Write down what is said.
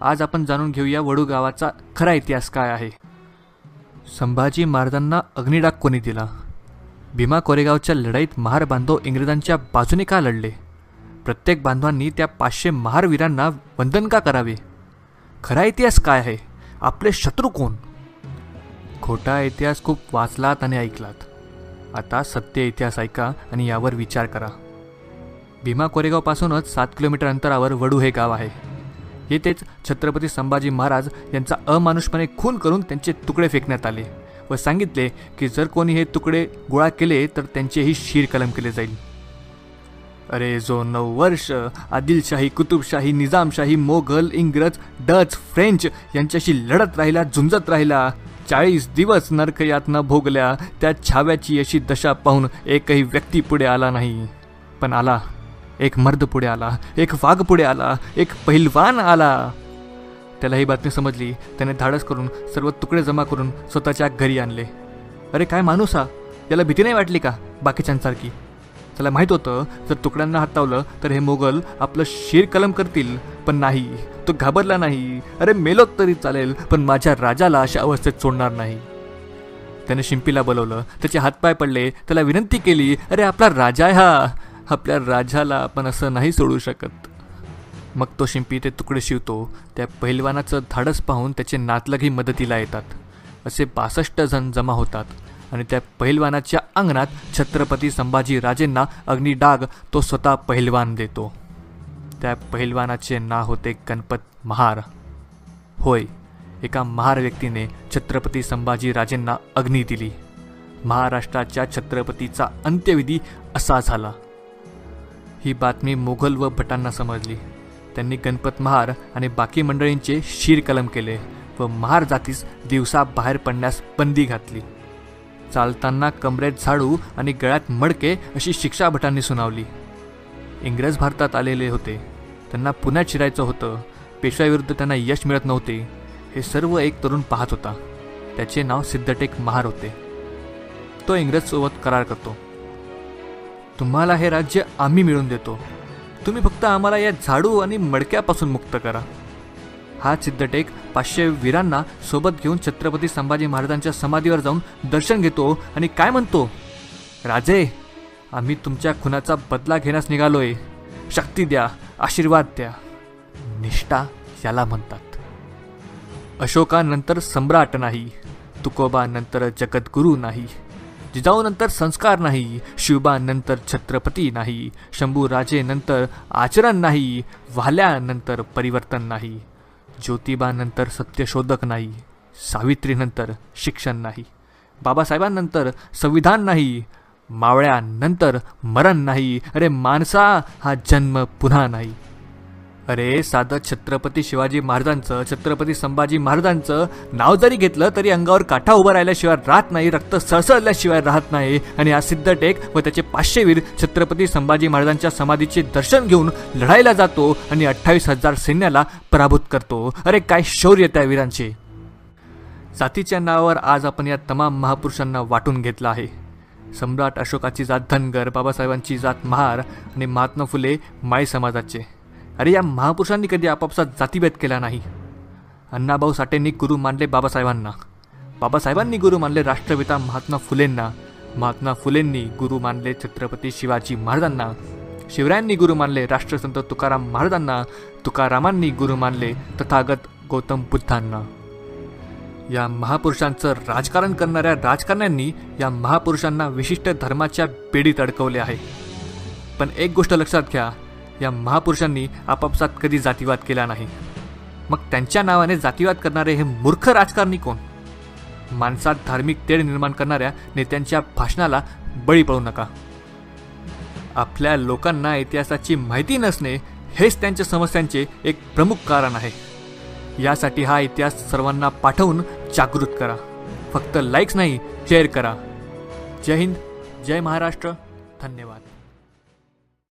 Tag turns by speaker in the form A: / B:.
A: आज आपण जाणून घेऊया वडू गावाचा खरा इतिहास काय आहे। संभाजी महाराजांना अग्निडाग कोणी दिला? भीमा कोरेगावच्या लढाईत महार बांधव इंग्रजांच्या बाजूने का लढले? प्रत्येक बांधवांनी त्या 500 महार वीरांना वंदन का करावे? खरा इतिहास काय आहे? आपले शत्रू कोण? खोटा इतिहास खूप वाचलात आणि ऐकलात, आता सत्य इतिहास ऐका आणि यावर विचार करा। भीमा कोरेगावपासूनच 7 किलोमीटर अंतरावर वडू हे गाव आहे। येथेच छत्रपती संभाजी महाराज यांचा अमानुषपणे खून करून त्यांचे तुकडे फेकण्यात आले व सांगितले की जर कोणी हे तुकडे गोळा केले तर त्यांचेही शीरकलम केले जाईल। अरे जो 9 वर्ष आदिलशाही, कुतुबशाही, निजामशाही, मोगल, इंग्रज, डच, फ्रेंच यांच्याशी लढत राहिला, झुंजत राहिला, 40 दिवस नरकयातना भोगल्या, त्या छाव्याची अशी दशा पाहून एकही व्यक्ती पुढे आला नाही। पण आला, एक मर्द पुढे आला, एक वाघ पुढे आला, एक पहिलवान आला। त्याला ही बातमी समजली, त्याने धाडस करून सर्व तुकडे जमा करून स्वतःच्या घरी आणले। अरे काय माणूस हा, याला भीती नाही वाटली का बाकीच्यांसारखी? त्याला माहीत होतं जर तुकड्यांना हातावलं तर हे मोगल आपलं शीरकलम करतील, पण नाही, तो घाबरला नाही। अरे मेलो तरी चालेल, पण माझ्या राजाला अशा अवस्थेत सोडणार नाही। त्याने शिंपीला बोलवलं, त्याचे हातपाय पडले, त्याला विनंती केली, अरे आपला राजा आहे हा, आपल्या राजाला आपण असं नाही सोडू शकत। मग तो शिंपी ते तुकडे शिवतो। त्या पहिलवानाचं धाडस पाहून त्याचे नातलगही मदतीला येतात। असे 62 जण जमा होतात आणि त्या पहिलवानाच्या अंगणात छत्रपती संभाजी राजेंना अग्निडाग तो स्वतः पहिलवान देतो। त्या पहिलवानाचे नाव होते गणपत महार। होय, एका महार व्यक्तीने छत्रपती संभाजी राजेंना अग्नी दिली। महाराष्ट्राच्या छत्रपतीचा अंत्यविधी असा झाला। ही बातमी मोगल व भटांना समजली। त्यांनी गणपत महार आणि बाकी मंडळींचे शीरकलम केले व महार जातीस दिवसा बाहेर पडण्यास बंदी घातली। चालताना कमरेत झाडू आणि गळ्यात मडके अशी शिक्षा भटांनी सुनावली। इंग्रज भारतात आलेले होते, त्यांना पुण्यात शिरायचं होतं, पेशव्याविरुद्ध त्यांना यश मिळत नव्हते। हे सर्व एक तरुण पाहत होता, त्याचे नाव सिद्धटेक महार होते। तो इंग्रजसोबत करार करतो, तुम्हाला हे राज्य आम्ही मिळवून देतो, तुम्ही फक्त आम्हाला या झाडू आणि मडक्यापासून मुक्त करा। हा सिद्धटेक 500 वीरांना सोबत घेऊन छत्रपती संभाजी महाराजांच्या समाधीवर जाऊन दर्शन घेतो आणि काय म्हणतो, राजे आम्ही तुमच्या खुनाचा बदला घेण्यास निघालोय, शक्ती द्या, आशीर्वाद द्या। निष्ठा याला म्हणतात। अशोकानंतर सम्राट नाही, तुकोबानंतर जगद्गुरू नाही, जिजाऊनंतर संस्कार नाही, शिवबानंतर छत्रपती नाही, शंभूराजेनंतर आचरण नाही, वाल्यानंतर परिवर्तन नाही, ज्योतिबानंतर सत्यशोधक नाही, सावित्रीनंतर शिक्षण नाही, बाबासाहेबांनंतर संविधान नाही, मावळ्यानंतर मरण नाही, अरे माणसा हा जन्म पुन्हा नाही। अरे साधं छत्रपती शिवाजी महाराजांचं, छत्रपती संभाजी महाराजांचं नाव जरी घेतलं तरी अंगावर काठा उभा राहिल्याशिवाय राहत नाही, रक्त सळसळल्याशिवाय राहत नाही। आणि हा सिद्धटेक व त्याचे 500 वीर छत्रपती संभाजी महाराजांच्या समाधीचे दर्शन घेऊन लढायला जातो आणि 28,000 सैन्याला पराभूत करतो। अरे काय शौर्य त्या वीरांचे! जातीच्या नावावर आज आपण या तमाम महापुरुषांना वाटून घेतलं आहे। सम्राट अशोकाची जात धनगर, बाबासाहेबांची जात महार आणि महात्मा फुले माळी समाजाचे। अरे या महापुरुषांनी कधी आपापसात जातीभेद केला नाही। अण्णाभाऊ साठेंनी गुरु मानले बाबासाहेबांना, बाबासाहेबांनी गुरु मानले राष्ट्रपिता महात्मा फुलेंना, महात्मा फुलेंनी गुरु मानले छत्रपती शिवाजी महाराजांना, शिवरायांनी गुरु मानले राष्ट्रसंत तुकाराम महाराजांना, तुकारामांनी गुरु मानले तथागत गौतम बुद्धांना। या महापुरुषांचं राजकारण करणाऱ्या राजकारण्यांनी या महापुरुषांना विशिष्ट धर्माच्या बेडीत अडकवले आहे। पण एक गोष्ट लक्षात घ्या, या महापुरुषांनी आपापसात कधी जातीवाद केला नाही। मग त्यांच्या नावाने जातीवाद करणारे हे मूर्ख राजकारणी कोण? माणसात धार्मिक तेढ निर्माण करणाऱ्या नेत्यांच्या भाषणाला बळी पडू नका। आपल्या लोकांना इतिहासाची माहिती नसणे हेच त्यांच्या समस्यांचे एक प्रमुख कारण आहे। यासाठी हा इतिहास सर्वांना पाठवून जागृत करा। फक्त लाईक्स नाही, शेअर करा। जय हिंद, जय महाराष्ट्र, धन्यवाद।